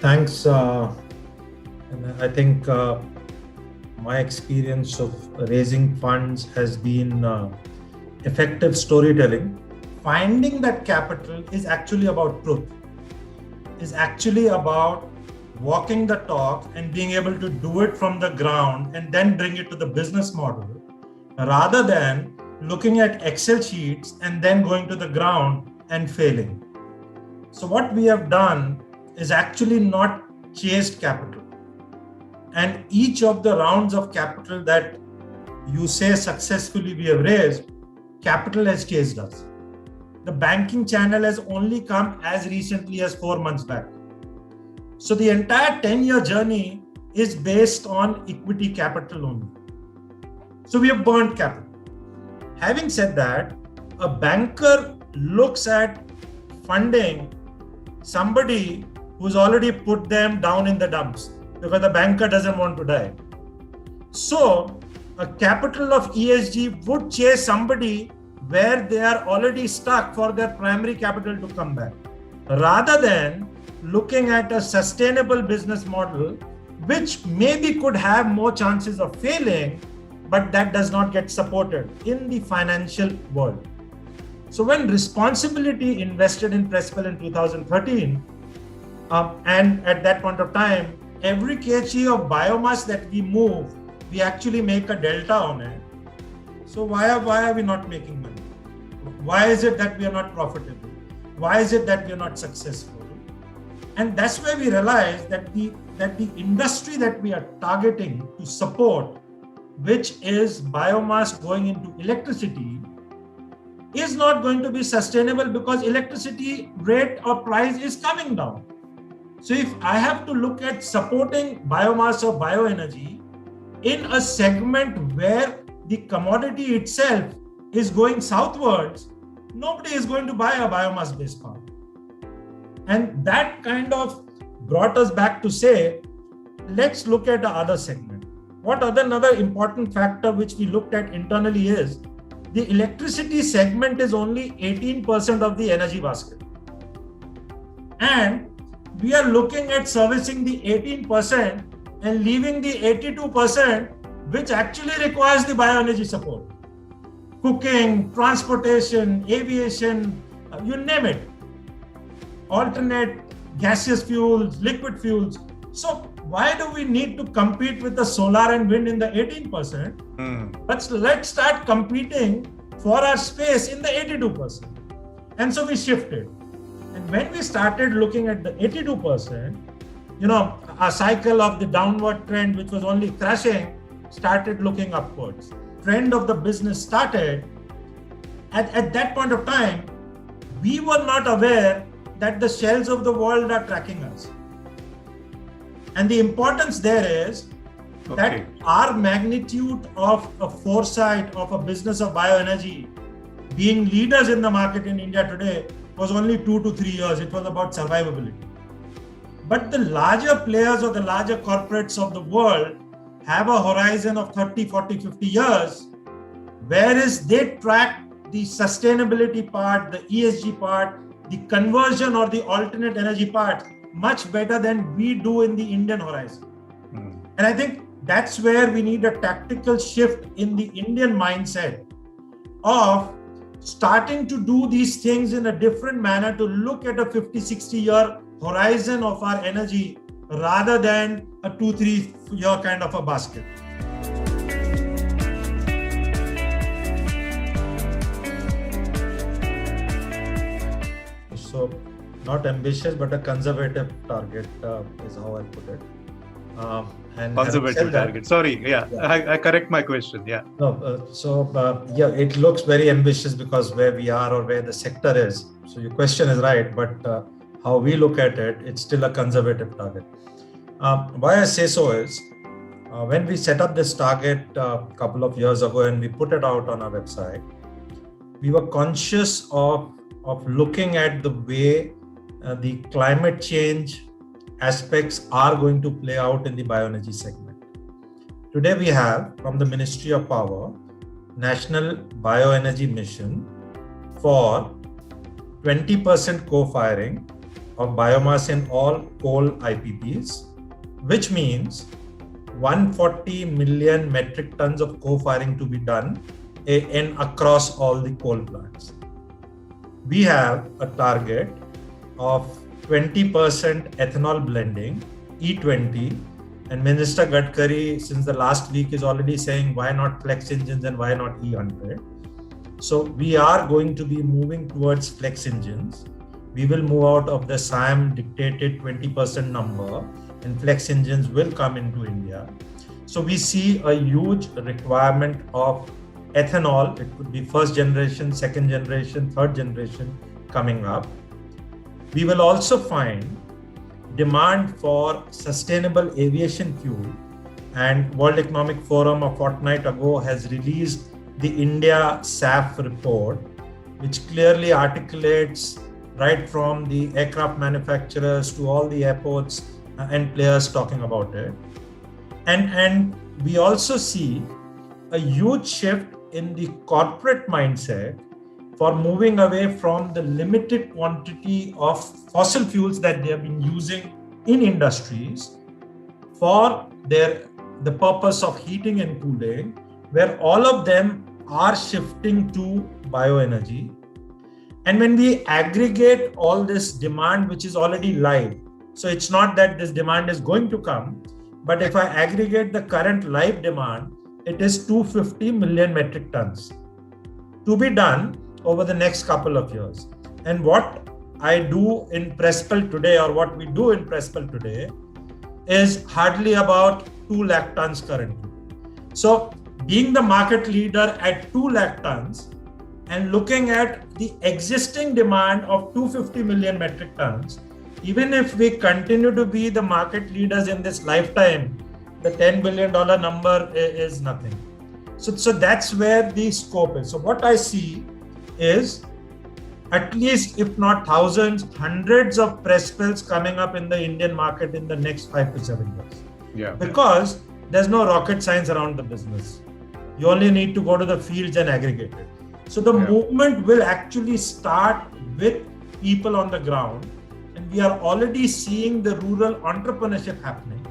Thanks. And I think my experience of raising funds has been effective storytelling. Finding that capital is actually about truth, is actually about walking the talk and being able to do it from the ground and then bring it to the business model, rather than looking at Excel sheets and then going to the ground and failing. So what we have done is actually not chased capital. And each of the rounds of capital that you say successfully we have raised, capital has chased us. The banking channel has only come as recently as 4 months back. So the entire 10-year journey is based on equity capital only. So we have burnt capital. Having said that, a banker looks at funding somebody who's already put them down in the dumps because the banker doesn't want to die. So a capital of ESG would chase somebody where they are already stuck for their primary capital to come back, rather than looking at a sustainable business model, which maybe could have more chances of failing, but that does not get supported in the financial world. So when Responsibility invested in Prespl in 2013, and at that point of time, every kg of biomass that we move, we actually make a delta on it. So why are we not making money? Why is it that we are not profitable? Why is it that we are not successful? And that's where we realize that the industry that we are targeting to support, which is biomass going into electricity, is not going to be sustainable because electricity rate or price is coming down. So if I have to look at supporting biomass or bioenergy in a segment where the commodity itself is going southwards, nobody is going to buy a biomass-based power. And that kind of brought us back to say, let's look at the other segment. Another important factor which we looked at internally is the electricity segment is only 18% of the energy basket. And we are looking at servicing the 18% and leaving the 82%, which actually requires the bioenergy support. Cooking, transportation, aviation, you name it. Alternate gaseous fuels, liquid fuels. So why do we need to compete with the solar and wind in the 18%? Let's start competing for our space in the 82%. And so we shifted. And when we started looking at the 82%, a cycle of the downward trend, which was only crashing, started looking upwards. Trend of the business started. At that point of time, we were not aware that the shells of the world are tracking us. And the importance there is that our magnitude of a foresight of a business of bioenergy, being leaders in the market in India today, was only 2 to 3 years. It was about survivability. But the larger players or the larger corporates of the world have a horizon of 30, 40, 50 years, whereas they track the sustainability part, the ESG part, the conversion or the alternate energy part much better than we do in the Indian horizon. And I think that's where we need a tactical shift in the Indian mindset of starting to do these things in a different manner, to look at a 50, 60 year horizon of our energy rather than a 2-3 year kind of a basket. So not ambitious, but a conservative target is how I put it. Conservative target. Sorry, I correct my question. Yeah. No, it looks very ambitious because where we are or where the sector is. So your question is right, but how we look at it, it's still a conservative target. Why I say so is, when we set up this target a couple of years ago and we put it out on our website, we were conscious of looking at the way the climate change aspects are going to play out in the bioenergy segment. Today we have, from the Ministry of Power, National Bioenergy Mission for 20% co-firing of biomass in all coal IPPs, which means 140 million metric tons of co-firing to be done in across all the coal plants. We have a target of 20% ethanol blending, E20, and Minister Gadkari, since the last week, is already saying why not flex engines and why not E100. So we are going to be moving towards flex engines. We will move out of the SIAM dictated 20% number, and flex engines will come into India. So we see a huge requirement of ethanol. It could be first generation, second generation, third generation coming up. We will also find demand for sustainable aviation fuel, and World Economic Forum a fortnight ago has released the India SAF report, which clearly articulates right from the aircraft manufacturers to all the airports and players talking about it. And we also see a huge shift in the corporate mindset for moving away from the limited quantity of fossil fuels that they have been using in industries for the purpose of heating and cooling, where all of them are shifting to bioenergy. And when we aggregate all this demand, which is already live, so it's not that this demand is going to come, but if I aggregate the current live demand, it is 250 million metric tons to be done over the next couple of years. And what I do in Prespl today, or what we do in Prespl today, is hardly about 2 lakh tons currently. So being the market leader at 2 lakh tons and looking at the existing demand of 250 million metric tons, even if we continue to be the market leaders in this lifetime, the $10 billion number is nothing. So that's where the scope is. So what I see is at least, if not thousands, hundreds of Prespls coming up in the Indian market in the next 5 to 7 years. Yeah. Because there's no rocket science around the business. You only need to go to the fields and aggregate it. So the movement will actually start with people on the ground. And we are already seeing the rural entrepreneurship happening.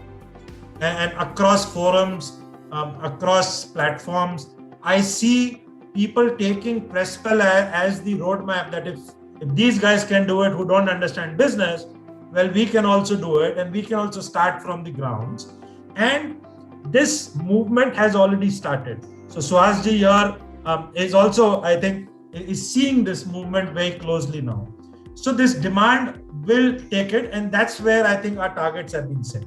And across forums, across platforms, I see people taking Prespl as the roadmap that if these guys can do it who don't understand business, well, we can also do it, and we can also start from the grounds. And this movement has already started. So Suhasji here is also, I think, is seeing this movement very closely now. So this demand will take it, and that's where I think our targets have been set.